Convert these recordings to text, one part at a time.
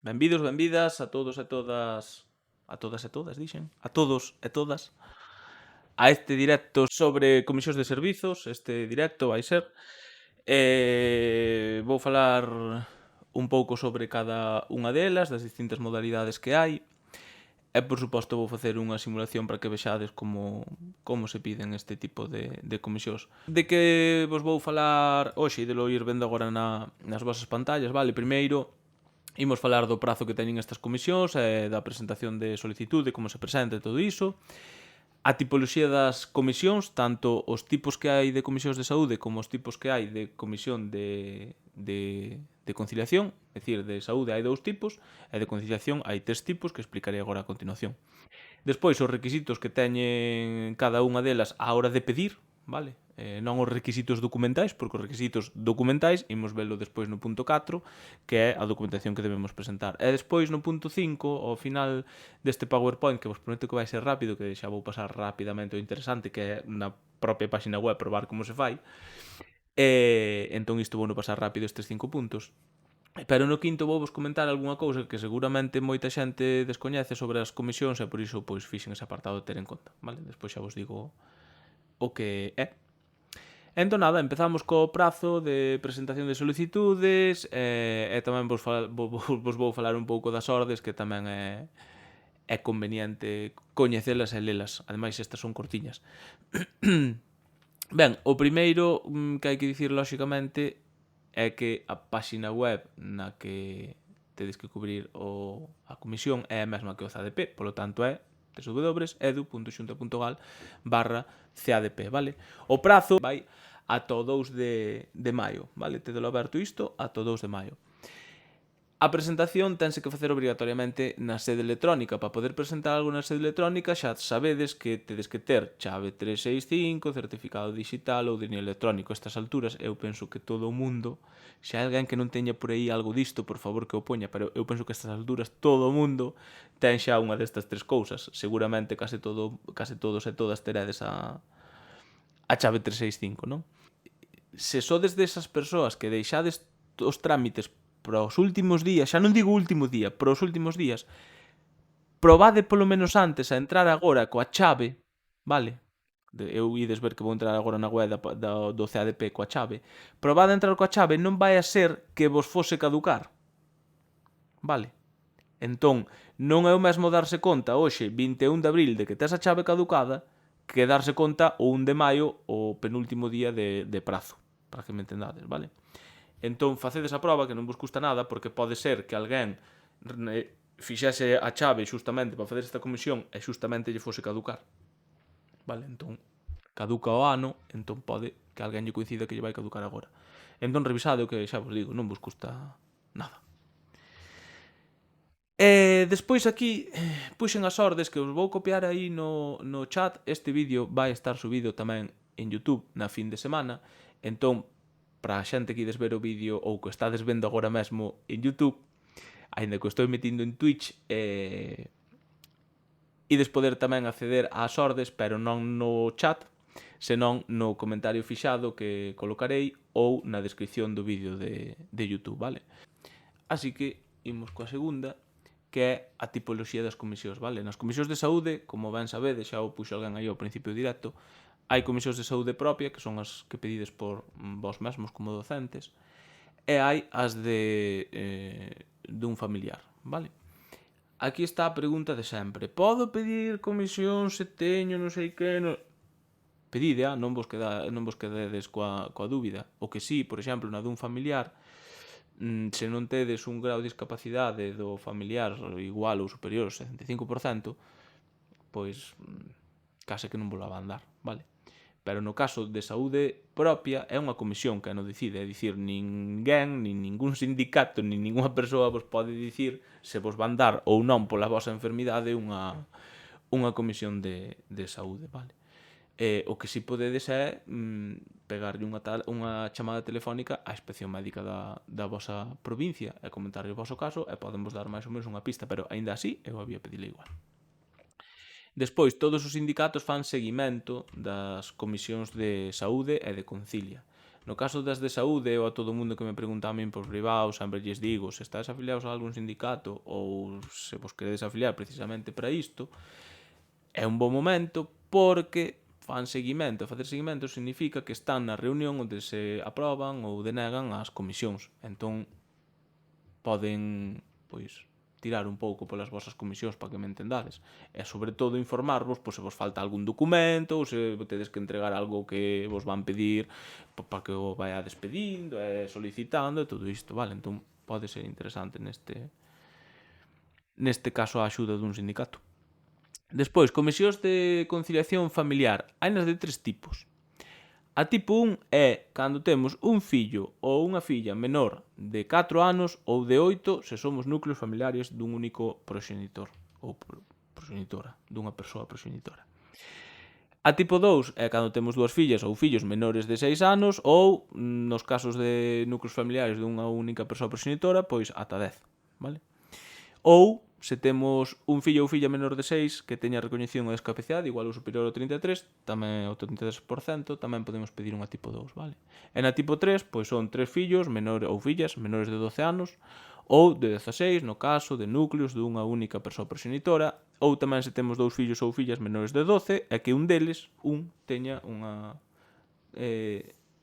Benvidos, benvidas a todos e todas. A todas e todas, dixen? A todos e todas a este directo sobre comisións de servizos. Este directo vai ser. Vou falar un pouco sobre cada unha delas, das distintas modalidades que hai. E, por suposto, vou facer unha simulación para que vexades como se piden este tipo de comisións. De que vos vou falar hoxe e de lo ir vendo agora nas vosas pantallas, vale? Primeiro, imos falar do prazo que teñen estas comisións e da presentación de solicitude, como se presenta e todo iso. A tipoloxía das comisións, tanto os tipos que hai de comisións de saúde como os tipos que hai de comisión de conciliación, é dicir, de saúde hai dous tipos e de conciliación hai tres tipos que explicarei agora a continuación. Despois, os requisitos que teñen cada unha delas á hora de pedir, vale? Non os requisitos documentais, porque os requisitos documentais imos velo despois no punto 4, que é a documentación que debemos presentar. E despois no punto 5, ao final deste PowerPoint, que vos prometo que vai ser rápido, que xa vou pasar rapidamente o interesante, que é na propia página web probar como se fai. Entón isto vou no pasar rápido estes 5 puntos. Pero no quinto vou vos comentar algunha cousa que seguramente moita xente descoñece sobre as comisións e por iso pois fixen ese apartado de ter en conta, vale? Despois xa vos digo o que é. Entón nada, empezamos co prazo de presentación de solicitudes e tamén vos vou falar un pouco das ordes, que tamén é conveniente coñecelas e lelas. Ademais, estas son cortiñas. Ben, o primeiro que hai que dicir, lóxicamente, é que a páxina web na que tedes que cubrir a comisión é a mesma que o CADP, polo tanto é www.edu.xunta.gal/CADP, vale? O prazo vai ata o 2 de maio, vale? Tedelo aberto isto ata o 2 de maio. A presentación tense que facer obrigatoriamente na sede electrónica. Para poder presentar algo na sede electrónica xa sabedes que tedes que ter chave 365, certificado digital ou dinero electrónico. A estas alturas eu penso que todo o mundo, xa hai alguén que non teña por aí algo disto, por favor que o poña, pero eu penso que a estas alturas todo o mundo ten xa unha destas tres cousas. Seguramente case todos e todas teredes a chave 365, non? Se sodes desas persoas que deixades os trámites para os últimos días, xa non digo o último día, para os últimos días, probade polo menos antes a entrar agora coa chave, vale? Eu ides ver que vou entrar agora na web do CADP coa chave. Probade a entrar coa chave, non vai a ser que vos fose caducar, vale? Entón, non é o mesmo darse conta hoxe, 21 de abril, de que tes a chave caducada, que darse conta o 1 de maio, o penúltimo día de prazo, para que me entendades, vale? Entón, facedes a proba, que non vos custa nada, porque pode ser que alguén fixese a chave xustamente para facer esta comisión e xustamente lle fose caducar. Vale, entón, caduca o ano, entón pode que alguén lle coincida que lle vai caducar agora. Entón, revisade o que xa vos digo, non vos custa nada. E despois aquí puxen as ordes que os vou copiar aí no chat. Este vídeo vai estar subido tamén en YouTube na fin de semana. Entón, para a xente que ides ver o vídeo ou que estades vendo agora mesmo en YouTube, aínda que o estou metindo en Twitch, ides poder tamén acceder ás ordes, pero non no chat, senón no comentario fixado que colocarei ou na descripción do vídeo de YouTube, vale? Así que imos coa segunda, que é a tipoloxía das comisións, vale? Nas comisións de saúde, como ben sabedes, xa o puxo alguén aí ao principio directo, hai comisións de saúde propia, que son as que pedides por vós mesmos como docentes, e hai as dun familiar, vale? Aquí está a pregunta de sempre. Podo pedir comisión se teño non sei que... Pedide, non vos quededes coa dúbida. O que sí, por exemplo, na dun familiar, se non tedes un grau de discapacidade do familiar igual ou superior ao 65%, pois case que non vos la van dar, vale? Pero no caso de saúde propia é unha comisión que non decide, é dicir, ninguén, nin ningún sindicato, nin ninguna persoa vos pode dicir se vos van dar ou non pola vosa enfermidade unha comisión de saúde, vale? O que si podedes é pegarlle unha chamada telefónica á inspección médica da vosa provincia e comentarlle o voso caso e podemos dar máis ou menos unha pista, pero aínda así eu había pedile igual. Despois, todos os sindicatos fan seguimento das comisións de saúde e de concilia. No caso das de saúde, ou a todo o mundo que me pregunta a min por privado, sempre lles digo, se estáis afiliados a algún sindicato ou se vos queredes afiliar precisamente para isto, é un bo momento porque fan seguimento. Facer seguimento significa que están na reunión onde se aproban ou denegan as comisións. Entón, poden, pois, tirar un pouco polas vosas comisións para que me entendades. E, sobre todo, informarvos pois, se vos falta algún documento ou se tedes que entregar algo que vos van pedir para que o vaiades pedindo e solicitando e todo isto, vale? Entón, pode ser interesante neste caso a axuda dun sindicato. Despois, comisións de conciliación familiar. Hainas de 3 tipos. A tipo 1 é cando temos un fillo ou unha filla menor de 4 anos ou de 8 se somos núcleos familiares dun único proxenitor ou proxenitora, dunha persoa proxenitora. A tipo 2 é cando temos dúas fillas ou fillos menores de 6 anos ou, nos casos de núcleos familiares dunha única persoa proxenitora, pois ata 10, vale? Ou, se temos un fillo ou filla menor de 6 que teña recoñecido unha discapacidade igual ou superior ao 33, tamén ao 33%, tamén podemos pedir unha tipo 2, vale? E na tipo 3, pois son 3 fillos ou fillas menores de 12 anos ou de 16 no caso de núcleos dunha única persoa proxenitora, ou tamén se temos 2 fillos ou fillas menores de 12 e que un deles, teña unha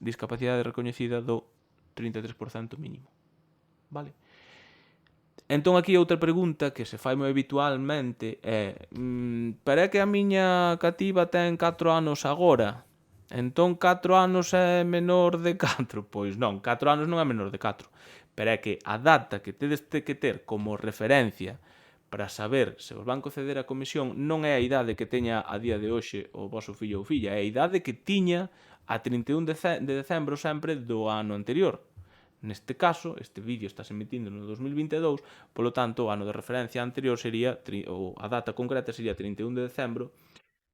discapacidade recoñecida do 33% mínimo, vale? Entón aquí outra pregunta que se fai moi habitualmente é pero é que a miña cativa ten 4 anos agora, entón 4 anos é menor de 4? Pois non, 4 anos non é menor de 4, pero é que a data que tedes que ter como referencia para saber se vos van conceder a comisión non é a idade que teña a día de hoxe o voso fillo ou filla, é a idade que tiña a 31 de decembro sempre do ano anterior. Neste caso, este vídeo está se emitindo no 2022, polo tanto, o ano de referencia anterior sería, ou a data concreta sería 31 de decembro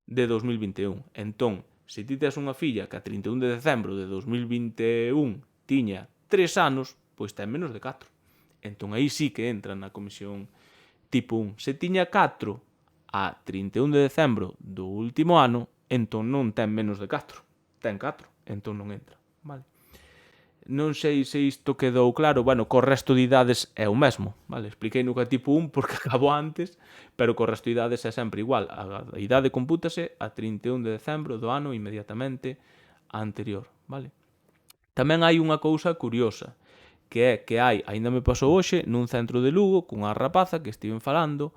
de 2021. Entón, se ti tes unha filla que a 31 de decembro de 2021 tiña 3 anos, pois ten menos de 4. Entón, aí sí que entra na comisión tipo 1. Se tiña 4 a 31 de decembro do último ano, entón non ten menos de 4. Ten 4, entón non entra, vale? Non sei se isto quedou claro, bueno, co resto de idades é o mesmo, vale? Expliquei no que tipo 1 porque acabou antes, pero co resto de idades é sempre igual. A idade compútase a 31 de decembro do ano inmediatamente anterior, vale? Tamén hai unha cousa curiosa, que é que hai, aínda me pasou hoxe, nun centro de Lugo, cunha rapaza que estiven falando,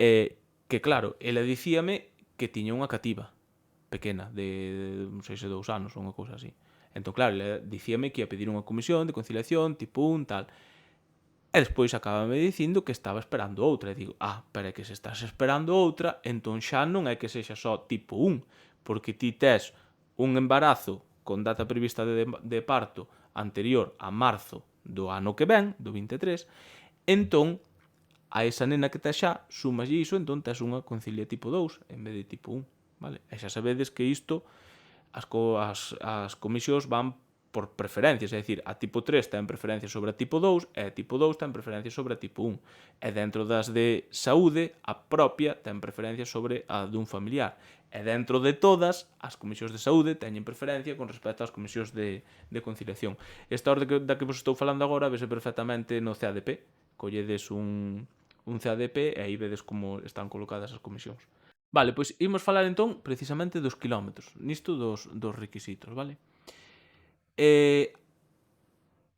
que claro, ela dicíame que tiña unha cativa pequena, de non sei se 2 anos ou unha cousa así. Entón, claro, ela dicíame que ia pedir unha comisión de conciliación, tipo 1, tal. E despois acabame dicindo que estaba esperando outra. E digo, pero é que se estás esperando outra, entón xa non é que sexa só tipo 1, porque ti tes un embarazo con data prevista de parto anterior a marzo do ano que ven, do 23, entón, a esa nena que tes xa, sumaslle iso, entón tes unha concilia tipo 2 en vez de tipo 1, vale? E xa sabedes que isto as comisións van por preferencias, é dicir, a tipo 3 ten preferencia sobre a tipo 2 e a tipo 2 ten preferencia sobre a tipo 1. E dentro das de saúde, a propia ten preferencia sobre a dun familiar. E dentro de todas, as comisións de saúde teñen preferencia con respecto ás comisións de conciliación. Esta orde da que vos estou falando agora vese perfectamente no CADP. Colledes un CADP e aí vedes como están colocadas as comisións. Vale, pois imos falar entón precisamente dos quilómetros, nisto dos requisitos, vale?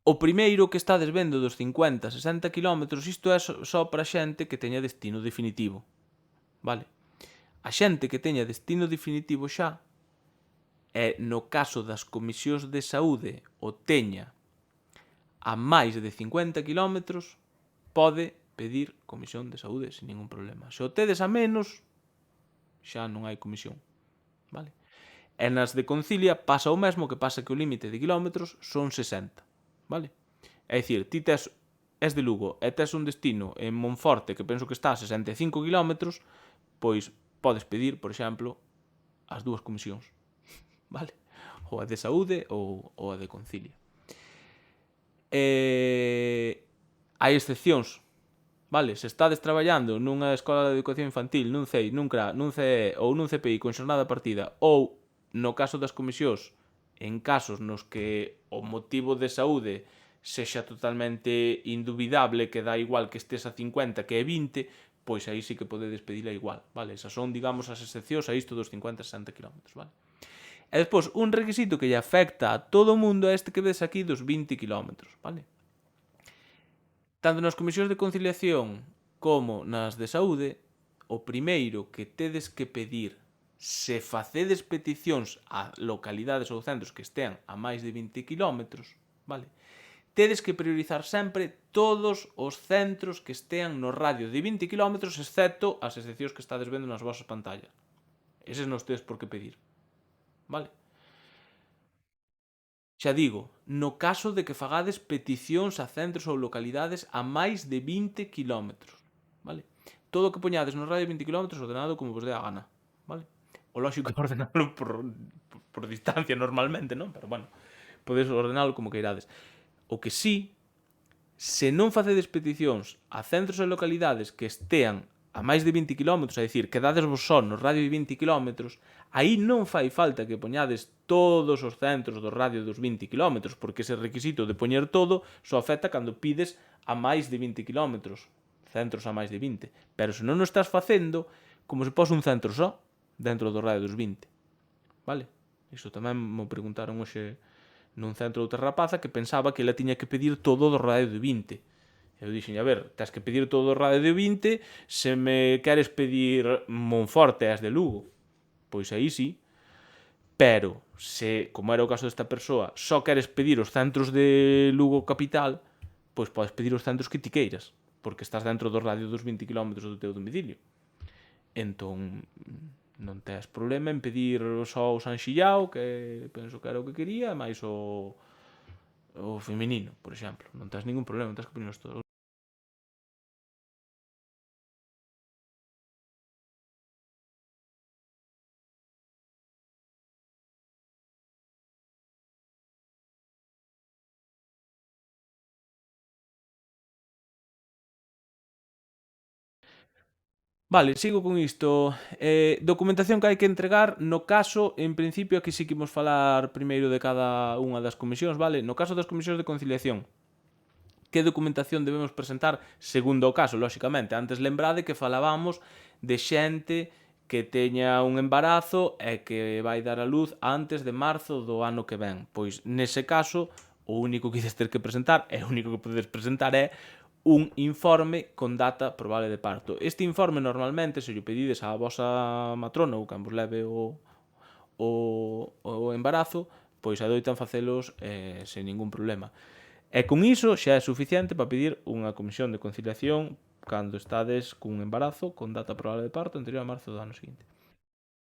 O primeiro que estades vendo dos 50, 60 km, isto é só para xente que teña destino definitivo, vale? A xente que teña destino definitivo xa, e no caso das comisións de saúde o teña a máis de 50 km, pode pedir comisión de saúde sin ningún problema. Se o tedes a menos, xa non hai comisión, vale? E nas de Concilia pasa o mesmo, que pasa que o límite de kilómetros son 60, vale? É dicir, ti és de Lugo e tes un destino en Monforte que penso que está a 65 kilómetros, pois podes pedir, por exemplo, as dúas comisións, vale? Ou a de saúde ou a de Concilia. Hai excepcións, vale? Se estades traballando nunha escola de educación infantil, nun CEI, nun CRA, nun CEE ou nun CPI con xornada partida, ou no caso das comisións en casos nos que o motivo de saúde sexa totalmente indubidable, que dá igual que estés a 50 que a 20, pois aí sí que podedes pedila igual, vale? Esas son, digamos, as excepcións a isto dos 50-60 km, vale? E despois, un requisito que lle afecta a todo o mundo é este que vedes aquí dos 20 km, vale? Tanto nas comisións de conciliación como nas de saúde, o primeiro que tedes que pedir se facedes peticións a localidades ou centros que estean a máis de 20 km, vale? Tedes que priorizar sempre todos os centros que estean no radio de 20 km, excepto as excepcións que estades vendo nas vosas pantallas. Eses non tedes por que pedir, vale? Xa digo, no caso de que fagades peticións a centros ou localidades a máis de 20 km, vale? Todo o que poñades no radio de 20 km ordenado como vos dé a gana, vale? O lógico é ordenalo por distancia normalmente, non? Pero bueno, podes ordenalo como queirades. O que sí, se non facedes peticións a centros e localidades que estean a máis de 20 km, é dicir, quedades vos só no radio de 20 km, aí non fai falta que poñades todos os centros do radio dos 20 km, porque ese requisito de poñer todo só afecta cando pides a máis de 20 km, centros a máis de 20. Pero se non o estás facendo, como se pos un centro só dentro do radio dos 20. Vale? Iso tamén me preguntaron hoxe nun centro outra rapaza que pensaba que ela tiña que pedir todo do radio de 20. Eu dixen, a ver, tens que pedir todo o radio de 20 se me queres pedir Monforte e as de Lugo. Pois aí sí. Pero, se, como era o caso desta persoa, só queres pedir os centros de Lugo capital, pois podes pedir os centros que ti queiras, porque estás dentro do radio dos 20 km do teu domicilio. Entón, non tes problema en pedir só o San Xillao, que penso que era o que quería, máis o feminino, por exemplo. Non tes ningún problema, non tes que ponernos todos. Vale, sigo con isto. Documentación que hai que entregar, no caso, en principio, aquí sí que imos falar primeiro de cada unha das comisións, vale? No caso das comisións de conciliación, que documentación debemos presentar segundo o caso, lóxicamente. Antes lembrade que falábamos de xente que teña un embarazo e que vai dar a luz antes de marzo do ano que ven. Pois, nese caso, o único que ides ter que presentar, e o único que podedes presentar é un informe con data probable de parto. Este informe normalmente, se lle pedides á vosa matrona ou quen vos leve o embarazo, pois adoitan facelos sen ningún problema. E con iso xa é suficiente para pedir unha comisión de conciliación cando estades cun embarazo con data probable de parto anterior a marzo do ano seguinte.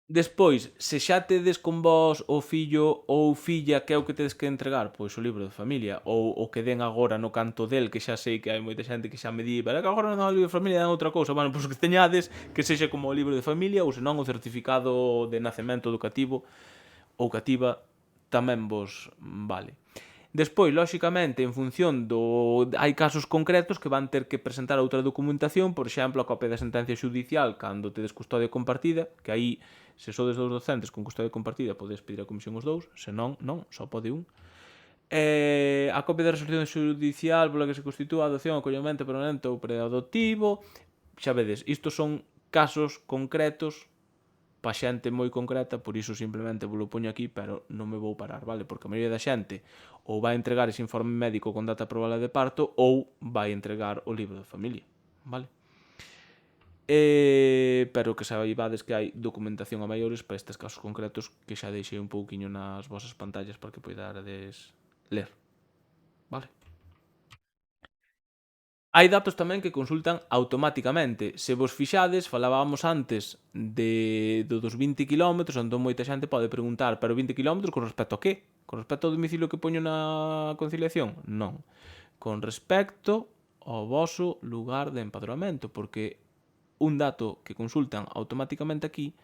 Despois, se xa tedes con vos o fillo ou filla, que é o que tedes que entregar? Pois o libro de familia, ou o que den agora no canto del, que xa sei que hai moita xente que xa me di, pero é que agora non dan o libro de familia, dan outra cousa. Bueno, pois o que teñades, que sexa como o libro de familia, ou senón o certificado de nacemento educativo ou cativa, tamén vos vale. Despois, lóxicamente, en función do... Hai casos concretos que van ter que presentar outra documentación, por exemplo, a copia da sentencia xudicial cando tedes custodia compartida, que aí, se sodes dous docentes con custodia compartida, podes pedir a comisión os dous, se non, non, só pode un. A copia da resolución xudicial pola que se constitúa a adopción, acollemento permanente ou preadoptivo. Xa vedes, isto son casos concretos pa xente moi concreta, por iso simplemente vos lo poño aquí, pero non me vou parar, vale? Porque a maioría da xente ou vai entregar ese informe médico con data probable de parto ou vai entregar o libro de familia, vale? Pero que saibades que hai documentación a maiores para estes casos concretos que xa deixei un pouquiño nas vosas pantallas para que poidades ler, vale? Hai datos tamén que consultan automáticamente. Se vos fixades, falábamos antes dos 20 km, entón moita xente pode preguntar, pero 20 km con respecto a qué? Con respecto ao domicilio que poño na conciliación? Non. Con respecto ao voso lugar de empadroamento, porque un dato que consultan automáticamente aquí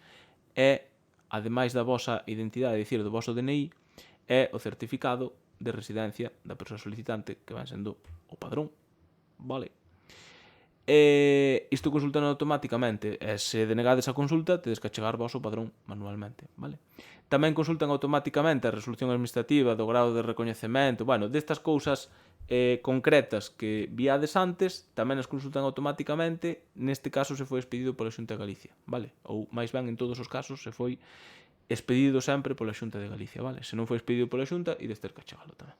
é, ademais da vosa identidade, é dicir, do voso DNI, é o certificado de residencia da persoa solicitante, que van sendo o padrón. Vale. isto consultan automáticamente, e se denegades a consulta, tedes que achegar vos o padrón manualmente, vale? Tamén consultan automáticamente a resolución administrativa do grado de recoñecemento, bueno, destas cousas concretas que viades antes, tamén as consultan automáticamente, neste caso se foi expedido pola Xunta de Galicia, vale? Ou, máis ben, en todos os casos, se foi expedido sempre pola Xunta de Galicia, vale? Se non foi expedido pola Xunta, ides ter que achegalo tamén.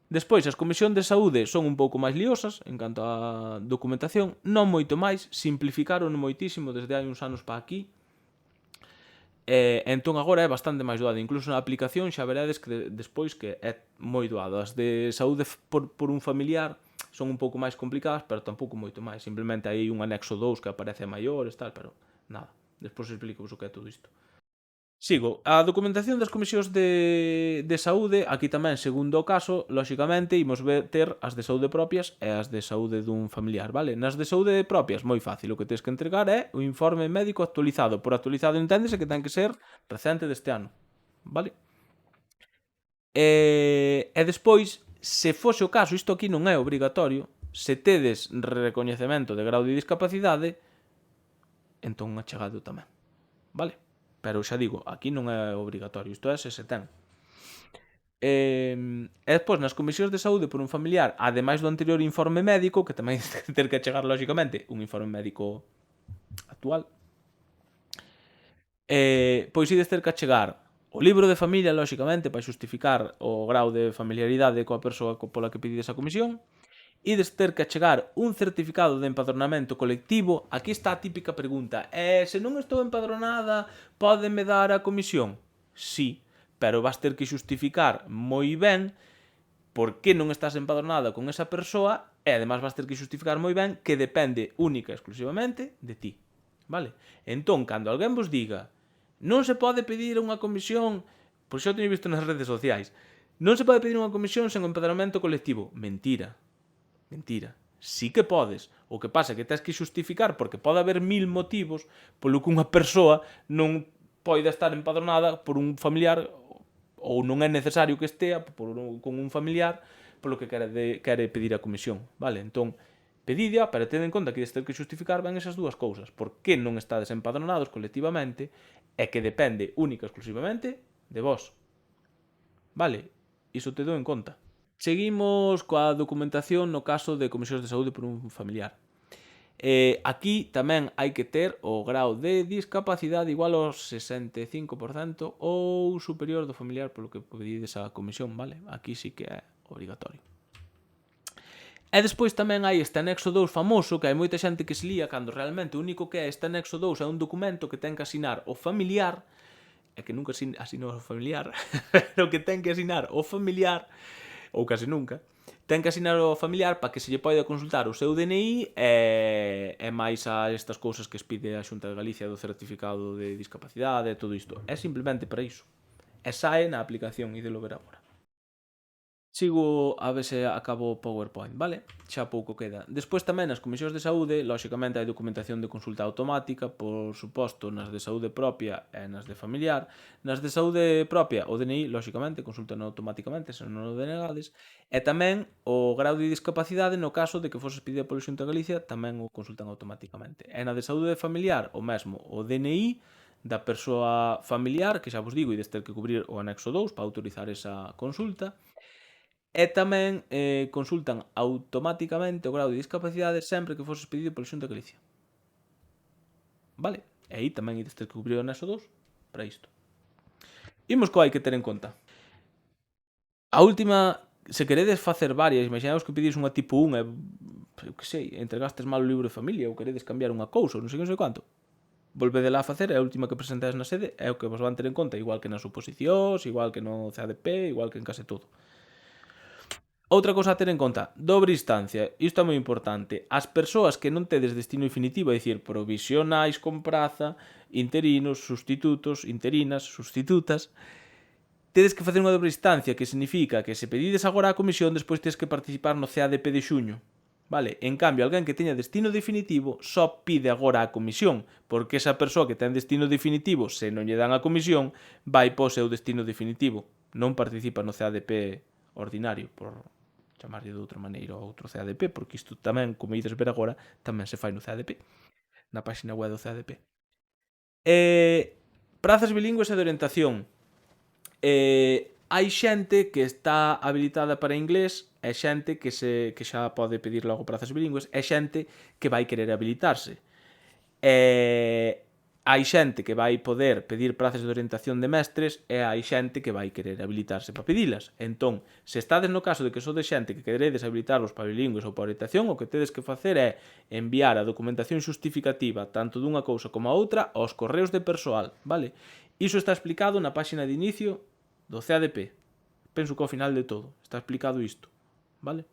Despois, as comisións de saúde son un pouco máis liosas en canto á documentación, non moito máis, simplificaron moitísimo desde hai uns anos para aquí, entón agora é bastante máis doado, incluso na aplicación xa veredes que despois que é moi doado. As de saúde por un familiar son un pouco máis complicadas, pero tampouco moito máis, simplemente hai un anexo 2 que aparece a maiores, tal, pero nada, despois explico-vos o que é todo isto. Sigo. A documentación das comisións de saúde, aquí tamén, segundo o caso, lóxicamente, imos ter as de saúde propias e as de saúde dun familiar, vale? Nas de saúde propias, moi fácil, o que tens que entregar é o informe médico actualizado. Por actualizado enténdese que ten que ser recente deste ano, vale? E despois, se fose o caso, isto aquí non é obrigatorio, se tedes recoñecemento de grau de discapacidade, entón achegado tamén, vale? Pero xa digo, aquí non é obrigatorio, isto é se ten. E despois, nas comisións de saúde por un familiar, ademais do anterior informe médico, que tamén ter que chegar, lóxicamente, un informe médico actual, pois ides ter que achegar o libro de familia, lóxicamente, para xustificar o grau de familiaridade coa persoa pola que pedides a comisión. Ides ter que achegar un certificado de empadronamento colectivo. Aquí está a típica pregunta: se non estou empadronada, pódeme dar a comisión? Sí, pero vas ter que xustificar moi ben por que non estás empadronada con esa persoa e además vas ter que xustificar moi ben que depende única e exclusivamente de ti. Vale? Entón, cando alguén vos diga non se pode pedir unha comisión, pois xa o teño visto nas redes sociais, non se pode pedir unha comisión sen empadronamento colectivo. Mentira. Mentira. Sí que podes. O que pasa é que tens que xustificar porque pode haber 1000 motivos polo que unha persoa non poida estar empadronada por un familiar ou non é necesario que estea con un familiar polo que quere pedir a comisión. Vale? Entón, pedídia, pero ten en conta que ter que xustificar ben esas dúas cousas. Por que non estades empadronados colectivamente e que depende única e exclusivamente de vos. Vale? Iso te dou en conta. Seguimos coa documentación no caso de comisións de saúde por un familiar. Aquí tamén hai que ter o grau de discapacidade igual ao 65% ou superior do familiar polo que pedides a comisión, vale? Aquí sí que é obrigatorio. E despois tamén hai este anexo 2 famoso, que hai moita xente que se lía cando realmente o único que é este anexo 2 é un documento que ten que asinar o familiar, e que nunca asinou o familiar, pero que ten que asinar o familiar, ou case nunca, ten que asinar o familiar para que se lle poida consultar o seu DNI e máis a estas cousas que expide a Xunta de Galicia do certificado de discapacidade e todo isto. É simplemente para iso. E sae na aplicación, idelo ver agora. Sigo a ver se acabo o PowerPoint, vale? Xa pouco queda. Despois tamén nas comisións de saúde, lóxicamente hai documentación de consulta automática, por suposto nas de saúde propia e nas de familiar. Nas de saúde propia, o DNI, lóxicamente, consultan automáticamente, se non o denegades. E tamén o grau de discapacidade, no caso de que foses pedida polo Xunta de Galicia, tamén o consultan automáticamente. E na de saúde familiar, o mesmo, o DNI da persoa familiar, que xa vos digo, ides ter que cubrir o anexo 2 para autorizar esa consulta. E tamén consultan automáticamente o grau de discapacidade sempre que foses pedido polo Xunta de Galicia. Vale? E aí tamén ides ter que cubrir o anexo 2 para isto. Imos co hai que ter en conta. A última, se queredes facer varias, imaginaos que pedís unha tipo 1 e, eu que sei, entregastes mal o libro de familia ou queredes cambiar unha cousa ou non sei quanto, volvedela a facer e a última que presentades na sede é o que vos van ter en conta, igual que nas oposicións, igual que no CADP, igual que en case todo. Outra cousa a ter en conta, dobre instancia, isto é moi importante. As persoas que non tedes destino definitivo, é dicir, provisionais con praza, interinos, sustitutos, interinas, sustitutas, tedes que facer unha dobre instancia, que significa que se pedides agora a comisión, despois tedes que participar no CADP de xuño. Vale? En cambio, alguén que teña destino definitivo só pide agora a comisión, porque esa persoa que ten destino definitivo, se non lle dan a comisión, vai po seu destino definitivo. Non participa no CADP ordinario, por chamarlle de outra maneira ao outro CADP, porque isto tamén, como ides ver agora, tamén se fai no CADP, na páxina web do CADP. Prazas bilingües e de orientación. Hai xente que está habilitada para inglés e xente que xa pode pedir logo prazas bilingües e xente que vai querer habilitarse. Hai xente que vai poder pedir prazas de orientación de mestres e hai xente que vai querer habilitarse para pedilas. Entón, se estades no caso de que sodes xente que queredes habilitarvos para bilingües ou para orientación, o que tedes que facer é enviar a documentación xustificativa tanto dunha cousa como a outra aos correos de persoal, vale? Iso está explicado na páxina de inicio do CADP. Penso que ao final de todo está explicado isto, vale?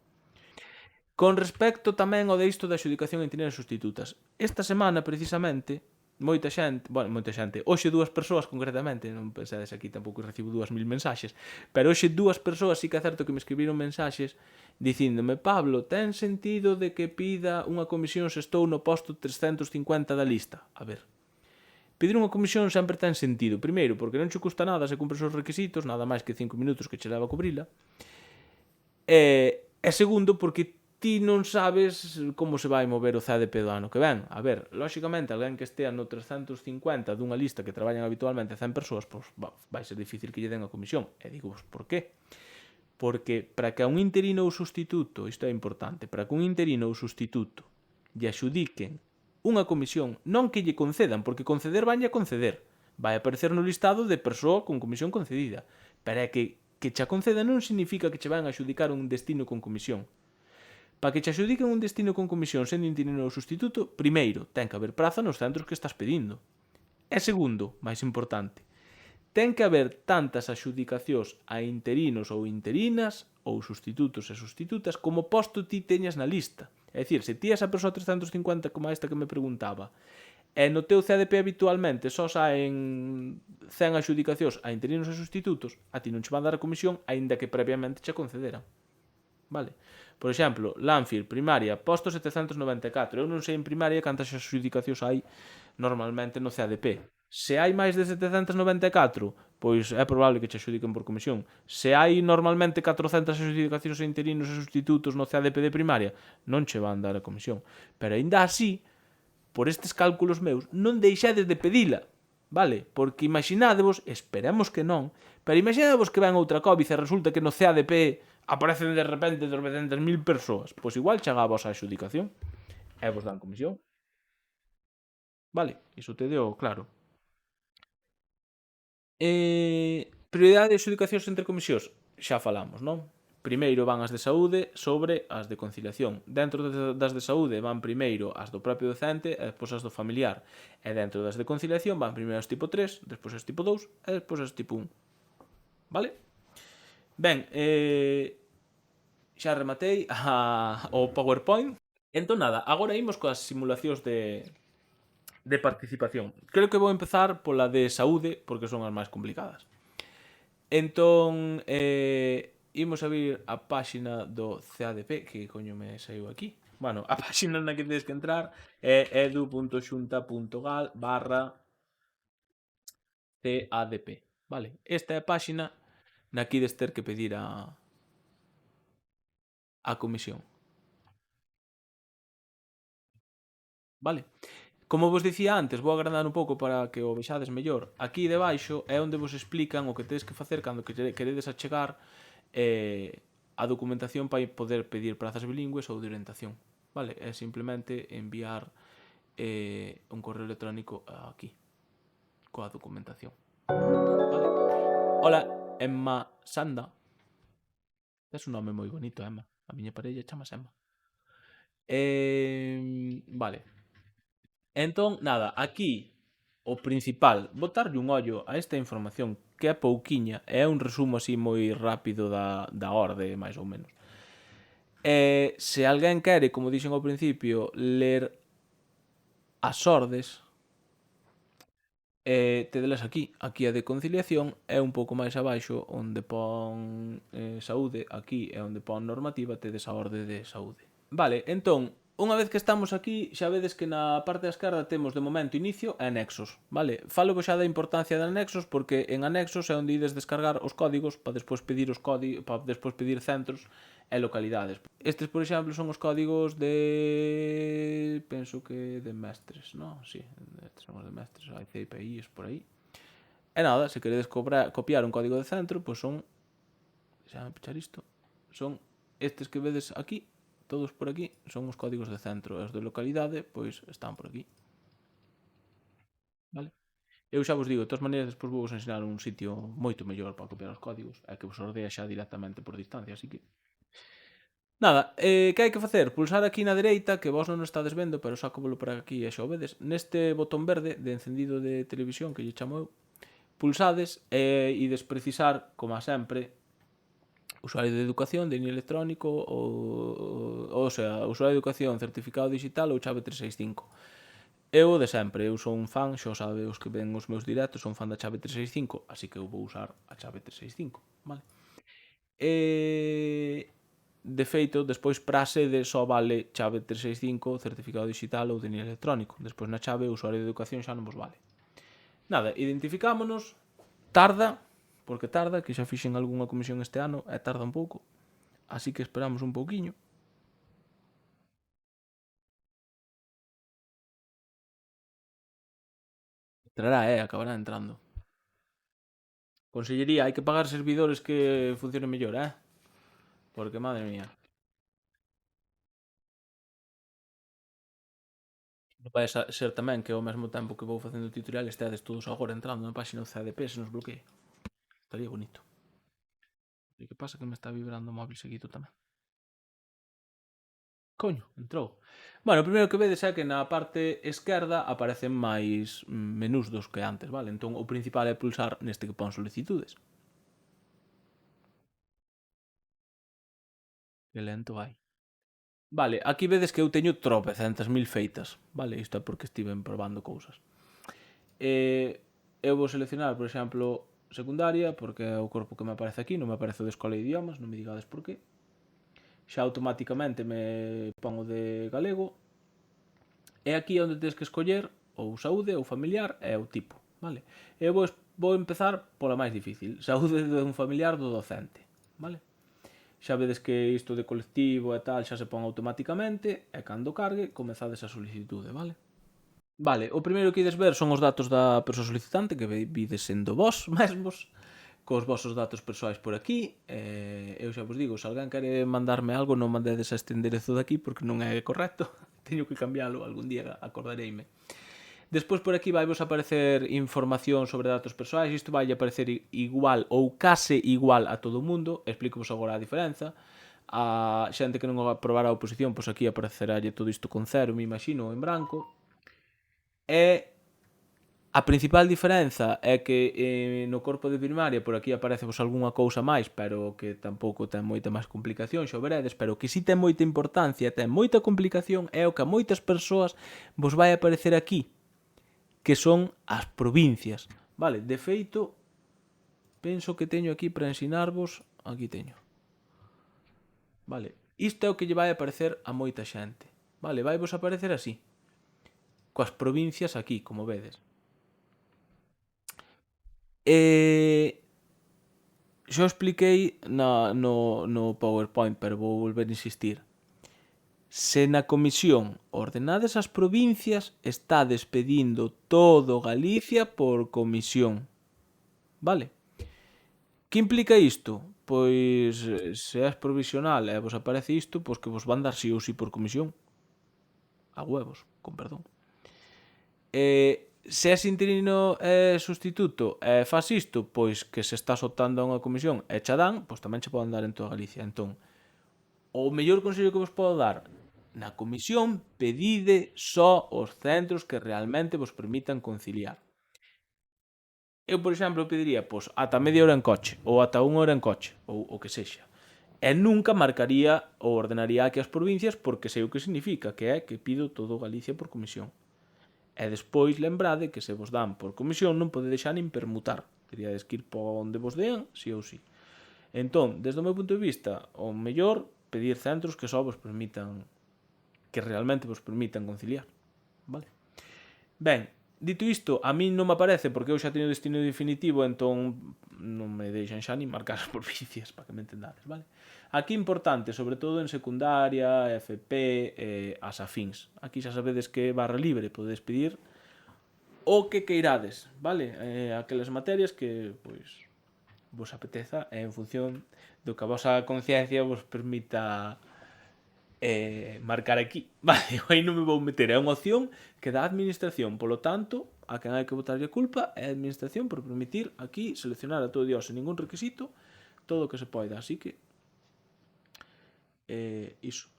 Con respecto tamén ao de isto da adxudicación en interinas sustitutas, esta semana, precisamente, moita xente, hoxe dúas persoas concretamente, non pensades aquí tampouco recibo 2000 mensaxes, pero hoxe dúas persoas sí que é certo que me escribiron mensaxes dicíndome: Pablo, ten sentido de que pida unha comisión se estou no posto 350 da lista? A ver, pedir unha comisión sempre ten sentido. Primeiro, porque non che custa nada se cumpres os requisitos, nada máis que 5 minutos que che leva a cubrila. E segundo, porque ti non sabes como se vai mover o CADP do ano que ven. A ver, lóxicamente, alguén que estea no 350 dunha lista que traballan habitualmente 100 persoas, pois vai ser difícil que lle den a comisión. E digo vos, por qué? Porque para que a un interino ou sustituto, isto é importante, para que un interino ou sustituto lle axudiquen unha comisión, non que lle concedan, porque conceder vanlle a conceder, vai aparecer no listado de persoa con comisión concedida, pero é que che a conceda non significa que che van a axudicar un destino con comisión. Para que che axudiquen un destino con comisión sendo interino ou sustituto, primeiro, ten que haber praza nos centros que estás pedindo. E segundo, máis importante, ten que haber tantas axudicacións a interinos ou interinas ou sustitutos e sustitutas como posto ti teñas na lista. É dicir, se ti és a persoa 350 como esta que me preguntaba e no teu CADP habitualmente só saen 100 axudicacións a interinos e sustitutos, a ti non che van dar a comisión aínda que previamente che concederan. Vale? Por exemplo, Lanfir, primaria, posto 794. Eu non sei en primaria cantas adxudicacións hai normalmente no CADP. Se hai máis de 794, pois é probable que che adxudiquen por comisión. Se hai normalmente 400 adxudicacións a interinos e sustitutos no CADP de primaria, non che van dar a comisión. Pero aínda así, por estes cálculos meus, non deixades de pedila, vale? Porque imaginádevos, esperemos que non, pero imaginádevos que ven outra COVID e resulta que no CADP aparecen de repente 200.000 persoas, pois igual chega a vosa adxudicación e vos dan comisión. Vale, iso te deu claro. Prioridade de adxudicacións entre comisións, xa falamos, non? Primeiro van as de saúde sobre as de conciliación. Dentro das de saúde van primeiro as do propio docente e despois as do familiar. E dentro das de conciliación van primeiro as tipo 3, despois as tipo 2 e despois as tipo 1. Vale? Ben, xa rematei o PowerPoint. Entón nada, agora imos coas simulacións de participación. Creo que vou empezar pola de saúde porque son as máis complicadas. Entón, imos a vir a páxina do CADP, que coño me saiu aquí. Bueno, a páxina na que tedes que entrar é edu.xunta.gal/CADP. Vale, esta é a páxina na que ides ter que pedir a comisión. Vale? Como vos dicía antes, vou agrandar un pouco para que o vexades mellor. Aquí debaixo é onde vos explican o que tedes que facer cando queredes achegar a documentación para poder pedir prazas bilingües ou de orientación. Vale? É simplemente enviar un correo electrónico aquí coa documentación. Vale? Hola, Emma Sanda. Tes un nome moi bonito, Emma. A miña parella chamas Emma. Vale. Entón, nada, aquí o principal, botarlle un ollo a esta información que é pouquiña, é un resumo así moi rápido da orde, máis ou menos. Se alguén quere, como dixen ao principio, ler as ordes, tedelas aquí. Aquí a de conciliación é un pouco máis abaixo onde pon saúde, aquí é onde pon normativa, tedes a orde de saúde. Vale, entón, unha vez que estamos aquí, xa vedes que na parte da esquerda temos de momento inicio e anexos, vale? Falo xa da importancia de anexos porque en anexos é onde ides descargar os códigos para despois pedir para despois pedir centros e localidades. Estes, por exemplo, son os códigos de... penso que de mestres, non? Si, estes son os de mestres, hai CPIs por aí. E nada, se queredes copiar un código de centro, pois son... deixame pechar isto. Son estes que vedes aquí, todos por aquí, son os códigos de centro. E os de localidade, pois están por aquí. Vale? Eu xa vos digo, de todas maneiras, despois vou vos ensinar un sitio moito mellor para copiar os códigos e que vos ordea xa directamente por distancia, así que... Nada, que hai que facer? Pulsar aquí na dereita, que vos non o estades vendo, pero saco volo por aquí e xa o vedes. Neste botón verde de encendido de televisión, que lle chamo eu, pulsades e ides precisar, como a sempre, usuario de educación, DNI electrónico, o sea, usuario de educación, certificado digital ou chave 365. Eu de sempre, eu son un fan, xo sabe os que ven os meus directos, son fan da chave 365, así que eu vou usar a chave 365, vale? De feito, despois para a sede só vale chave 365, certificado digital ou DNI electrónico. Despois na chave, usuario de educación xa non vos vale. Nada, identificámonos, tarda, porque tarda, que xa fixen algunha comisión este ano e tarda un pouco, así que esperamos un pouquiño. Entrará, acabará entrando. Consellería, hai que pagar servidores que funcionen mellor, porque, madre mía, non vai ser tamén que ao mesmo tempo que vou facendo o tutorial estedes todos agora entrando na página do CDP se nos bloquee. Estaría bonito. E que pasa que me está vibrando o móvil seguido tamén. Coño, entrou. Bueno, o primeiro que vedes é que na parte esquerda aparecen máis menús dos que antes, vale? Entón o principal é pulsar neste que pon solicitudes. Que lento vai. Vale, aquí vedes que eu teño tropecentas mil feitas, vale? Isto é porque estiven probando cousas. Eu vou seleccionar, por exemplo, secundaria, porque é o corpo que me aparece aquí, non me aparece o de escola de idiomas, non me digades por qué. Xa automáticamente me pon o de galego. E aquí onde tens que escoller ou saúde ou familiar é o tipo, vale? Eu vou empezar pola máis difícil, saúde dun familiar do docente, vale? Xa vedes que isto de colectivo e tal xa se pon automáticamente e cando cargue comezades a solicitude, vale? Vale, o primeiro que ides ver son os datos da persoa solicitante que vides sendo vos mesmos cos vosos datos persoais por aquí. Eu xa vos digo, se alguén quere mandarme algo non mandedes a este enderezo de aquí porque non é correcto. Teño que cambiálo, algún día acordareime. Despois por aquí vai vos aparecer información sobre datos persoais. Isto vai aparecer igual ou case igual a todo o mundo. Explico vos agora a diferenza. A xente que non aprobará a oposición, pois aquí aparecerálle todo isto con cero, me imagino, en branco. E a principal diferenza é que no corpo de primaria por aquí aparece vos algunha cousa máis, pero que tampouco ten moita máis complicación, xa o veredes, pero que si ten moita importancia, ten moita complicación, é o que a moitas persoas vos vai aparecer aquí, que son as provincias. Vale, de feito, penso que teño aquí para ensinarvos, aquí teño. Vale, isto é o que lle vai aparecer a moita xente. Vale, vai vos aparecer así, coas provincias aquí, como vedes. Xa o expliquei no PowerPoint, pero vou volver a insistir. Se na comisión ordenades as provincias, está despedindo todo Galicia por comisión. Vale? Que implica isto? Pois se és provisional e vos aparece isto, pois que vos van dar sí ou sí por comisión. A huevos, con perdón. Se és interino e sustituto e faz isto, pois que se estás optando a unha comisión e cha dan, pois tamén che poden dar en toda Galicia. Entón, o mellor consello que vos podo dar, na comisión pedide só os centros que realmente vos permitan conciliar. Eu, por exemplo, pediría pois, ata media hora en coche, ou ata unha hora en coche, ou o que sexa. E nunca marcaría ou ordenaría aquí as provincias porque sei o que significa, que é que pido todo Galicia por comisión. E despois lembrade que se vos dan por comisión non pode deixar nin permutar. Teríades que ir por onde vos dean, sí ou sí. Entón, desde o meu punto de vista, o mellor pedir centros que só vos permitan, que realmente vos permitan conciliar. Vale? Ben, dito isto, a min non me aparece porque eu xa teño destino definitivo, entón non me deixan xa nin marcar as provincias, para que me entendades, vale? Aquí importante, sobre todo en secundaria, FP, as afíns. Aquí xa sabedes que barra libre podedes pedir o que queirades, vale? Aquelas materias que, pois, vos apeteza en función do que a vosa conciencia vos permita marcar aquí. Vale, aí non me vou meter, é unha opción que dá a administración, polo tanto, a quen hai que botarlle culpa é a administración por permitir aquí seleccionar a todo Dios sen ningún requisito todo o que se poida, así que iso.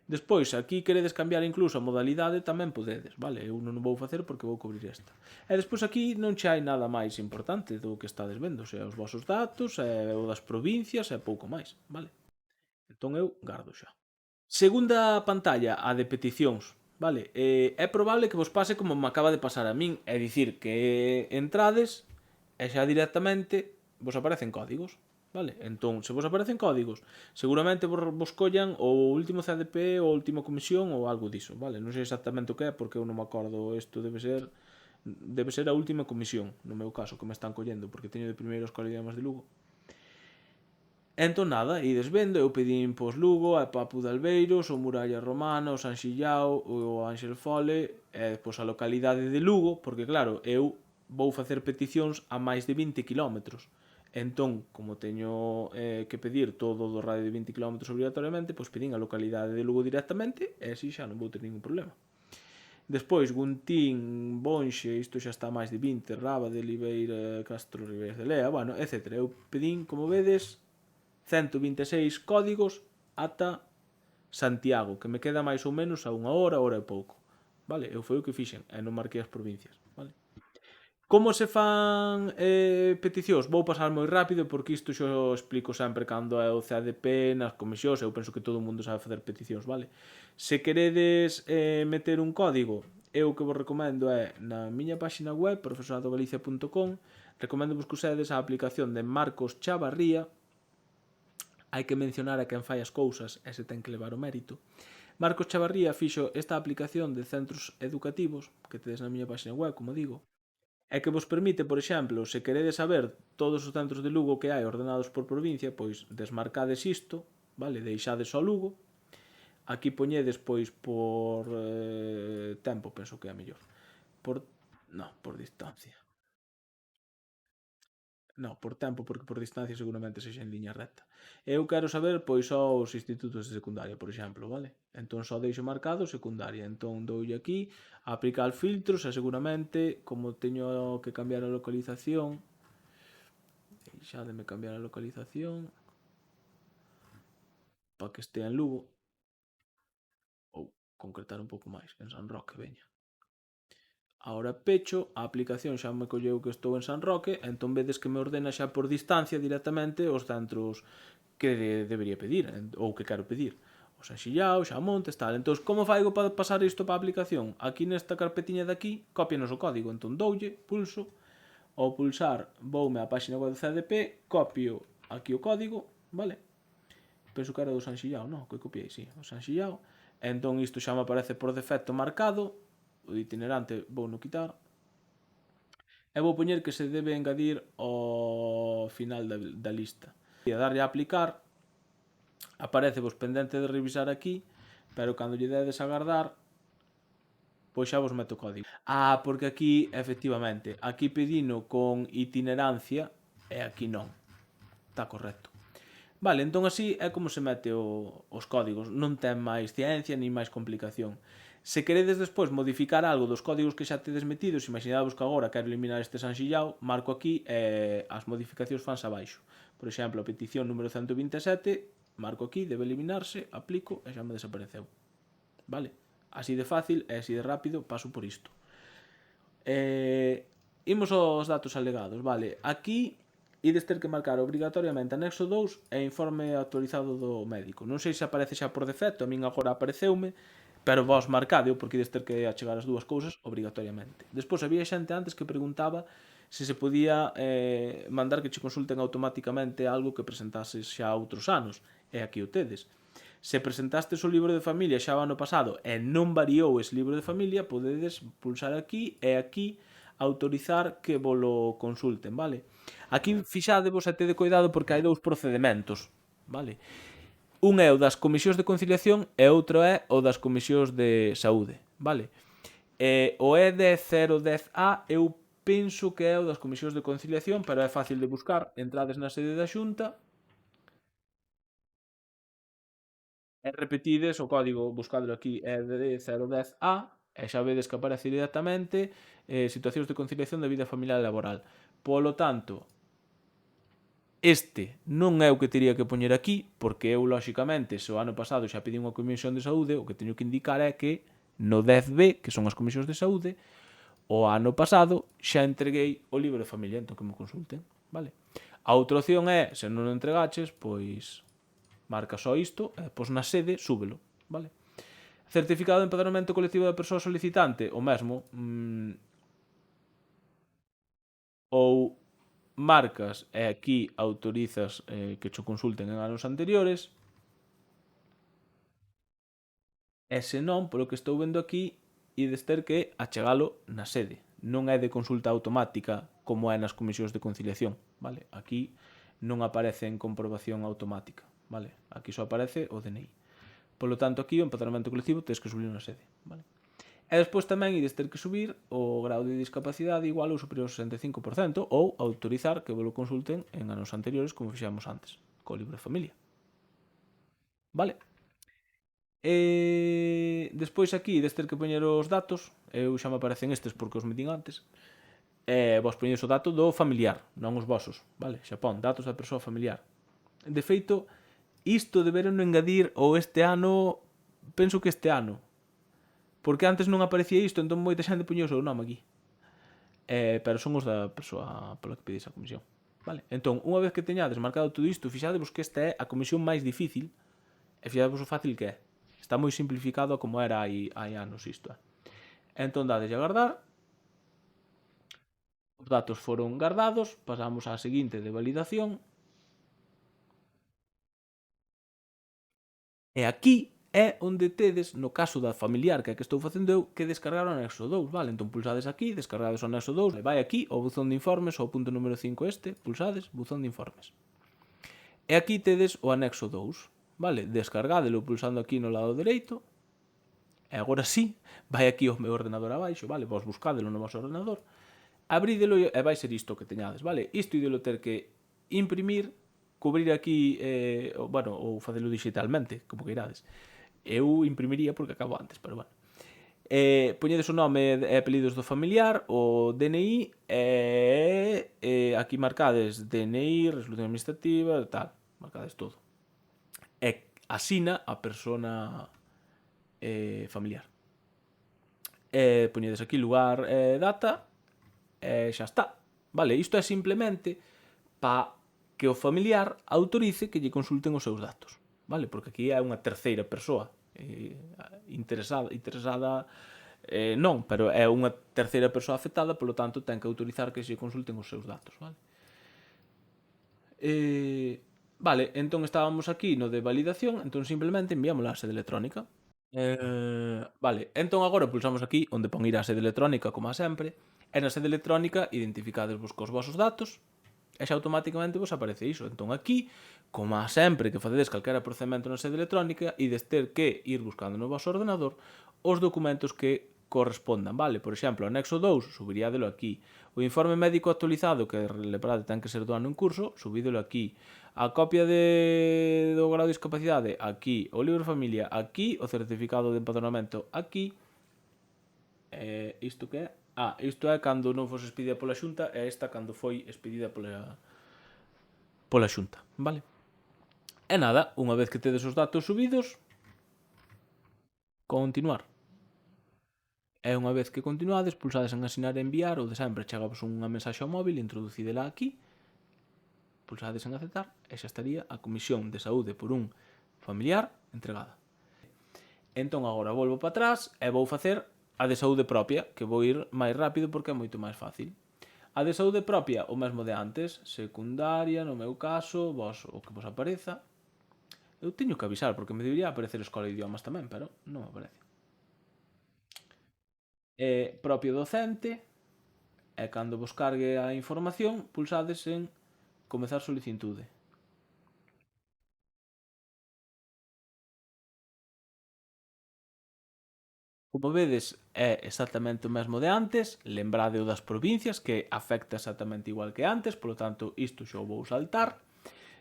Despois, aquí queredes cambiar incluso a modalidade, tamén podedes, vale? Eu non o vou facer porque vou cubrir esta. E despois aquí non che hai nada máis importante do que estades vendo, xa os vosos datos, o das provincias e pouco máis, vale? Entón eu gardo xa. Segunda pantalla, a de peticións, vale? É probable que vos pase como me acaba de pasar a min, é dicir que entrades e xa directamente vos aparecen códigos, vale? Entón, se vos aparecen códigos, seguramente vos collan o último CDP ou a última comisión ou algo diso, vale? Non sei exactamente o que é porque eu non me acordo, isto debe ser a última comisión, no meu caso, que me están collendo, porque teño de primeiro Escola de Idiomas de Lugo. Entón nada, ides vendo, eu pedín pois Lugo, a Papu de Albeiros, o Muralla Romana, o San Xillao, o Ángel Fole, e pois a localidade de Lugo, porque claro, eu vou facer peticións a máis de 20 km. Entón, como teño que pedir todo do radio de 20 km obrigatoriamente, pois pedín a localidade de Lugo directamente, e así xa non vou ter ningún problema. Despois, Guntín, Bonxe, isto xa está máis de 20, Raba de Oliveira, Castro Ribeiras de Lea, bueno, etc. Eu pedín, como vedes, 126 códigos ata Santiago, que me queda máis ou menos a unha hora e pouco. Vale? Eu foi o que fixen, e non marquei as provincias. Vale? Como se fan peticións? Vou pasar moi rápido porque isto xo explico sempre cando é o CADP, nas comisións, eu penso que todo o mundo sabe facer peticións, vale? Se queredes meter un código, eu o que vos recomendo é na miña página web, profesoradogalicia.com, recomendo vos que usedes a aplicación de Marcos Chavarría. Hai que mencionar a quen fai as cousas e se ten que levar o mérito. Marcos Chavarría fixo esta aplicación de centros educativos, que tedes na miña página web, como digo, e que vos permite, por exemplo, se queredes saber todos os centros de Lugo que hai ordenados por provincia, pois desmarcades isto, vale, deixades só Lugo, aquí poñedes pois por tempo, penso que é mellor. Por distancia. Non, por tempo, porque por distancia seguramente sexa en liña recta. Eu quero saber, pois, só os institutos de secundaria, por exemplo, vale? Entón só deixo marcado secundaria. Entón doulle aquí a aplicar filtros e seguramente, como teño que cambiar a localización, deixademe cambiar a localización para que estea en Lugo, ou concretar un pouco máis, en San Roque, veña. Ahora pecho, a aplicación xa me colleu que estou en San Roque, entón vedes que me ordena xa por distancia directamente os centros que debería pedir, ou que quero pedir. O San Xillao, xa Montes, tal. Entón, como faigo para pasar isto para a aplicación? Aquí nesta carpetiña de aquí, cópianos o código. Entón, doulle, pulso, ao pulsar voume á página web do CDP, copio aquí o código, vale? Penso que era do San Xillao, non? Que copiei, sí, o San Xillao. Entón, isto xa me aparece por defecto marcado, o itinerante vou no quitar, e vou poñer que se debe engadir ao final da lista. E a darlle a aplicar, aparece vos pendente de revisar aquí, pero cando lle dedes a guardar, pois xa vos meto o código. Porque aquí, efectivamente, aquí pedino con itinerancia e aquí non. Está correcto. Vale, entón así é como se mete os códigos. Non ten máis ciencia nin máis complicación. Se queredes despois modificar algo dos códigos que xa tedes metidos, imaginadvos que agora quero eliminar este San Xillao, marco aquí e as modificacións fanse abaixo. Por exemplo, a petición número 127, marco aquí, debe eliminarse, aplico e xa me desapareceu. Vale? Así de fácil e así de rápido paso por isto. Imos aos datos alegados, vale? Aquí ides ter que marcar obrigatoriamente anexo 2 e informe actualizado do médico. Non sei se aparece xa por defecto, a min agora apareceume, pero vos marcadeo porque ides ter que achegar as dúas cousas obrigatoriamente. Despois había xente antes que preguntaba se se podía mandar que che consulten automáticamente algo que presentases xa outros anos, e aquí o tedes. Se presentastes o libro de familia xa o ano pasado e non variou ese libro de familia, podedes pulsar aquí e aquí autorizar que volo consulten, vale? Aquí fixadevos e tede cuidado porque hai dous procedementos, vale? Un é o das comisións de conciliación e outro é o das comisións de saúde, vale? O E10010A eu penso que é o das comisións de conciliación, pero é fácil de buscar. Entrades na sede da Xunta e repetides o código, buscadlo aquí, E10010A, e xa vedes que aparece directamente situacións de conciliación da vida familiar e laboral. Polo tanto, este non é o que teria que poñer aquí, porque eu, lóxicamente, se o ano pasado xa pedi unha comisión de saúde, o que teño que indicar é que no 10B, que son as comisións de saúde, o ano pasado xa entreguei o libro de familia, entón que me consulten, vale? A outra opción é, se non o entregaches, pois marca só isto, e pois na sede súbelo, vale? Certificado de empadronamento colectivo da persoa solicitante, o mesmo, ou marcas e aquí autorizas que cho consulten en anos anteriores, e se non, polo que estou vendo aquí, ides ter que achegalo na sede. Non é de consulta automática como é nas comisións de conciliación, vale? Aquí non aparece en comprobación automática, vale? Aquí só aparece o DNI. Polo tanto, aquí o empadronamento colectivo tens que subir na sede, vale? E despois tamén ides ter que subir o grau de discapacidade igual ou superior ao 65% ou autorizar que vos lo consulten en anos anteriores como fixemos antes, co libro de familia. Vale? Despois aquí ides ter que poñer os datos, eu xa me aparecen estes porque os metín antes, e vos poñedes o dato do familiar, non os vosos, vale? Xa pon, datos da persoa familiar. De feito, isto deberon engadir ou este ano, penso que este ano, porque antes non aparecía isto, entón moita xente poñía o seu nome aquí. Pero son os da persoa pola que pedís a comisión. Vale? Entón, unha vez que teñades marcado todo isto, fixadevos que esta é a comisión máis difícil e fixadevos o fácil que é. Está moi simplificado como era hai anos isto. Entón, dades a guardar. Os datos foron guardados, pasamos á seguinte de validación. E aquí é onde tedes, no caso da familiar que é que estou facendo eu, que descargar o anexo 2, vale? Entón pulsades aquí, descargades o anexo 2, vai aquí ao buzón de informes, ao punto número 5 este, pulsades, buzón de informes. E aquí tedes o anexo 2, vale? Descargádelo pulsando aquí no lado dereito, e agora sí, vai aquí o meu ordenador abaixo, vale? Vos buscádelo no vosso ordenador, abrídelo e vai ser isto que teñades, vale? Isto idelo ter que imprimir, cubrir aquí, bueno, ou facelo digitalmente, como que irades. Eu imprimiría porque acabo antes, pero bueno. Poñedes o nome e apelidos do familiar, o DNI e aquí marcades DNI, resolución administrativa, tal, marcades todo. E asina a persona familiar. Poñedes aquí lugar e data e xa está. Vale, isto é simplemente para que o familiar autorice que lle consulten os seus datos. Vale, porque aquí é unha terceira persoa interesada non, pero é unha terceira persoa afectada, polo tanto ten que autorizar que se consulten os seus datos, vale? Vale, entón estábamos aquí no de validación, entón simplemente enviamos a sede electrónica. Vale, entón agora pulsamos aquí onde pon ir á sede electrónica, como a sempre, e na sede electrónica identificadesvos cos vosos datos, e xa automáticamente vos aparece iso. Entón aquí, como a sempre que facedes calquera procedimento na sede electrónica, ides ter que ir buscando no vosso ordenador os documentos que correspondan, vale? Por exemplo, anexo 2, subiríadelo aquí. O informe médico actualizado, que lembrade ten que ser do ano en curso, subídelo aquí. A copia do grado de discapacidade, aquí. O libro de familia, aquí. O certificado de empadronamento, aquí. Isto que é? Isto é cando non fose expedida pola Xunta e esta cando foi expedida pola Xunta, vale? E nada, unha vez que tedes os datos subidos, continuar. E unha vez que continuades, pulsades en asinar e enviar, ou de sempre chegavos unha mensaxe ao móvil, introducídela aquí, pulsades en aceptar, e xa estaría a comisión de saúde por un familiar entregada. Entón agora volvo para atrás e vou facer a de saúde propia, que vou ir máis rápido porque é moito máis fácil. A de saúde propia, o mesmo de antes, secundaria, no meu caso, vos o que vos apareza. Eu teño que avisar, porque me debería aparecer escola de idiomas tamén, pero non aparece. Propio docente, e cando vos cargue a información, pulsades en comezar solicitude. Como vedes, é exactamente o mesmo de antes, lembrade o das provincias, que afecta exactamente igual que antes, polo tanto, isto xa o vou saltar.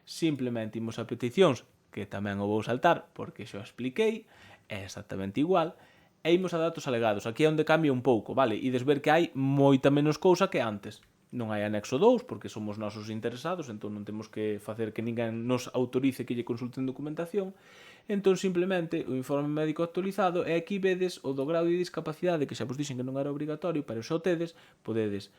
Simplemente imos a peticións, que tamén o vou saltar, porque xa o expliquei, é exactamente igual, e imos a datos alegados. Aquí é onde cambia un pouco, vale? Ides ver que hai moita menos cousa que antes. Non hai anexo 2, porque somos nosos interesados, entón non temos que facer que ninguén nos autorice que lle consulten documentación. Entón, simplemente, o informe médico actualizado, e aquí vedes o do grau de discapacidade, que xa vos dixen que non era obrigatorio, pero xa o tedes, podedes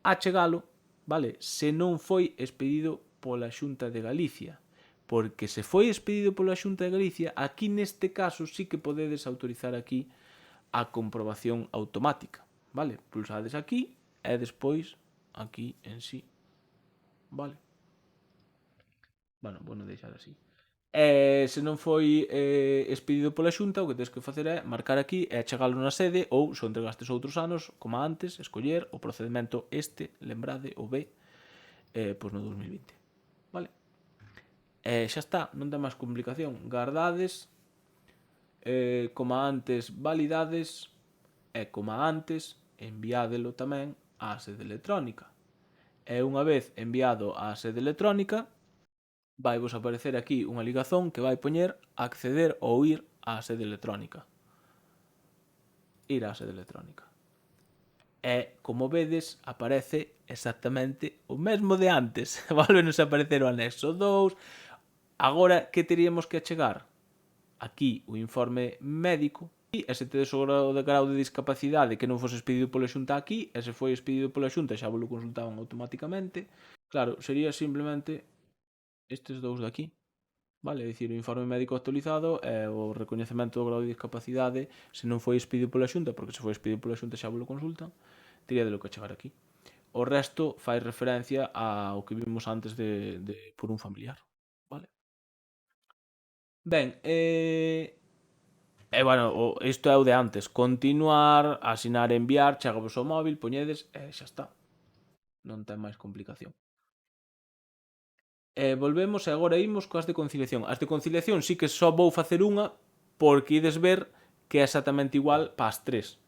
achegalo, vale? Se non foi expedido pola Xunta de Galicia. Porque se foi expedido pola Xunta de Galicia, aquí neste caso sí que podedes autorizar aquí a comprobación automática, vale? Pulsades aquí e despois aquí en sí, vale? Bueno, vou non deixar así. Se non foi expedido pola Xunta, o que tens que facer é marcar aquí e achegalo na sede, ou se o entregastes outros anos, como antes, escoller o procedimento este, lembrade, o B, pois no 2020. Vale? Xa está, non ten máis complicación. Gardades, como antes, validades, e como antes, enviádelo tamén á sede electrónica. E unha vez enviado á sede electrónica, vai vos aparecer aquí unha ligazón que vai poñer acceder ou ir á sede electrónica. Ir á sede electrónica. E, como vedes, aparece exactamente o mesmo de antes. Volvenos a aparecer o anexo 2. Agora, que teríamos que achegar? Aquí o informe médico, e se tedes o grau de discapacidade que non fose expedido pola Xunta aquí, e se foi expedido pola Xunta xa vos lo consultaban automáticamente. Claro, sería simplemente estes dous de aquí. Vale, é dicir, o informe médico actualizado e o recoñecemento do grau de discapacidade se non foi expedido pola Xunta, porque se foi expedido pola Xunta xa vos lo consultan, teria de lo que chegar aquí. O resto fai referencia ao que vimos antes de por un familiar. Vale. Ben, bueno, isto é o de antes. Continuar, asinar e enviar, chegavos ao móvil, poñedes e xa está. Non ten máis complicación. Volvemos e agora imos coas de conciliación. As de conciliación sí que só vou facer unha porque ides ver que é exactamente igual para as tres.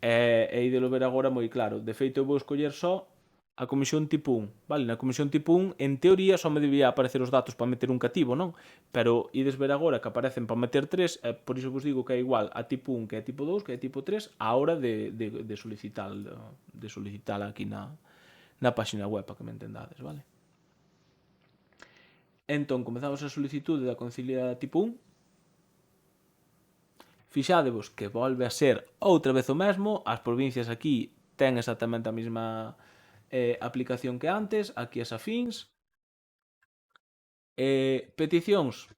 E idelo ver agora moi claro. De feito, eu vou escoller só a comisión tipo 1. Vale, na comisión tipo 1, en teoría, só me debía aparecer os datos para meter un cativo, non? Pero ides ver agora que aparecen para meter 3, e por iso vos digo que é igual a tipo 1 que é tipo 2, que é tipo 3, a hora de solicitar aquí na página web, para que me entendades, vale? Entón, comezamos a solicitude da conciliada tipo 1. Fixádevos que volve a ser outra vez o mesmo, as provincias aquí ten exactamente a mesma aplicación que antes, aquí as afíns. Peticións,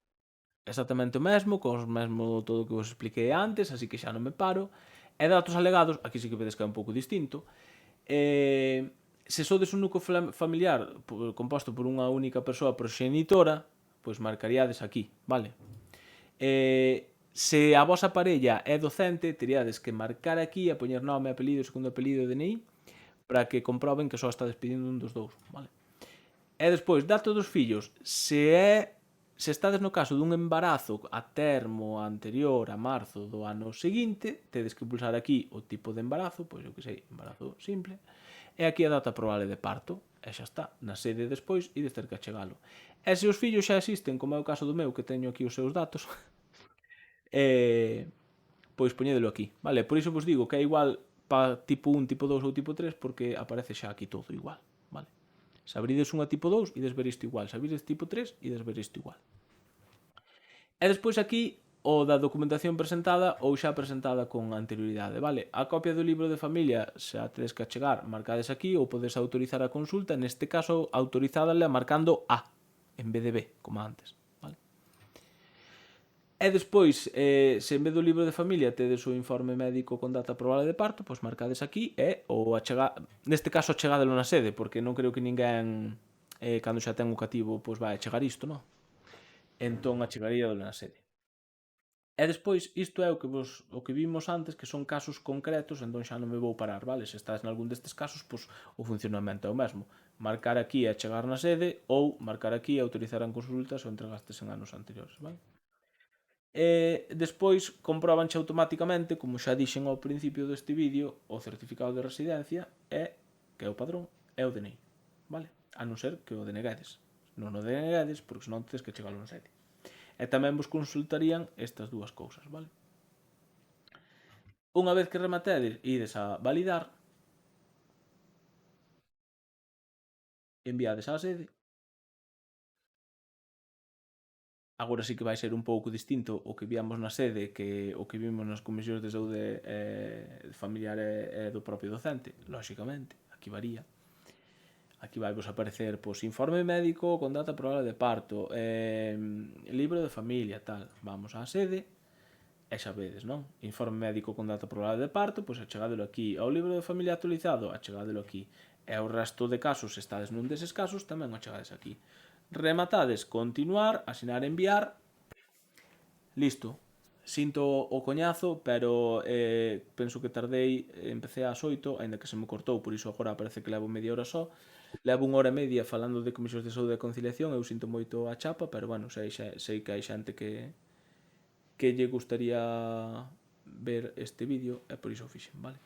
exactamente o mesmo, cos mesmo todo o que vos expliquei antes, así que xa non me paro. E datos alegados, aquí sí que vedes que é un pouco distinto. Se sodes un núcleo familiar composto por unha única persoa proxenitora, pois marcaríades aquí, vale? Se a vosa parella é docente, teríades que marcar aquí e poñer nome, apelido, segundo apelido e DNI para que comproben que só está despedindo un dos dous, vale? E despois, dato dos fillos, se estades no caso dun embarazo a termo anterior a marzo do ano seguinte, tedes que pulsar aquí o tipo de embarazo, pois eu que sei, embarazo simple, e aquí a data probable de parto, e xa está, na sede despois ides ter que achegalo. E se os fillos xa existen, como é o caso do meu, que teño aquí os seus datos, pois poñédelo aquí, vale? Por iso vos digo que é igual para tipo 1, tipo 2 ou tipo 3, porque aparece xa aquí todo igual, vale? Se abrides unha tipo 2, ides ver isto igual. Se abrides tipo 3, ides ver isto igual. E despois aquí o da documentación presentada ou xa presentada con anterioridade, vale? A copia do libro de familia xa tedes que achegar, marcades aquí ou podes autorizar a consulta, neste caso autorizádala marcando A en vez de B, como antes, vale? E despois, se en vez do libro de familia tedes o informe médico con data probable de parto, pois marcades aquí e ou achegar, neste caso achegádelo na sede, porque non creo que ninguén cando xa ten o cativo pois vai achegar isto, non? Entón achegaríadelo na sede. E despois, isto é o que vimos antes, que son casos concretos, entón xa non me vou parar, vale? Se estás nalgún destes casos, pois o funcionamento é o mesmo. Marcar aquí e chegar na sede ou marcar aquí e autorizar a consulta se o entregastes en anos anteriores, vale? Despois compróbanche automáticamente, como xa dixen ao principio deste vídeo, o certificado de residencia que é o padrón, é o DNI, vale? A non ser que o deneguedes. Non o deneguedes, porque senón tedes que chegalo no sede. E tamén vos consultarían estas dúas cousas, vale? Unha vez que rematedes, ides a validar, enviades á sede. Agora sí que vai ser un pouco distinto o que víamos na sede que o que vimos nas comisións de saúde familiar e do propio docente, lóxicamente, aquí varía. Aquí vai vos aparecer informe médico con data probable de parto, libro de familia, tal. Vamos á sede e xa vedes, non? Informe médico con data probable de parto, pois achegadelo aquí. Ao libro de familia actualizado, achegadelo aquí. E o resto de casos, se estades nun deses casos, tamén o achegades aquí. Rematades, continuar, asinar enviar. Listo. Sinto o coñazo, pero penso que tardei, empecé ás 8, aínda que se me cortou, por iso agora parece que levo media hora só. Levo unha hora e media falando de comisións de saúde e conciliación, eu sinto moito a chapa, pero bueno, sei que hai xente que lle gustaría ver este vídeo e por iso o fixen, vale?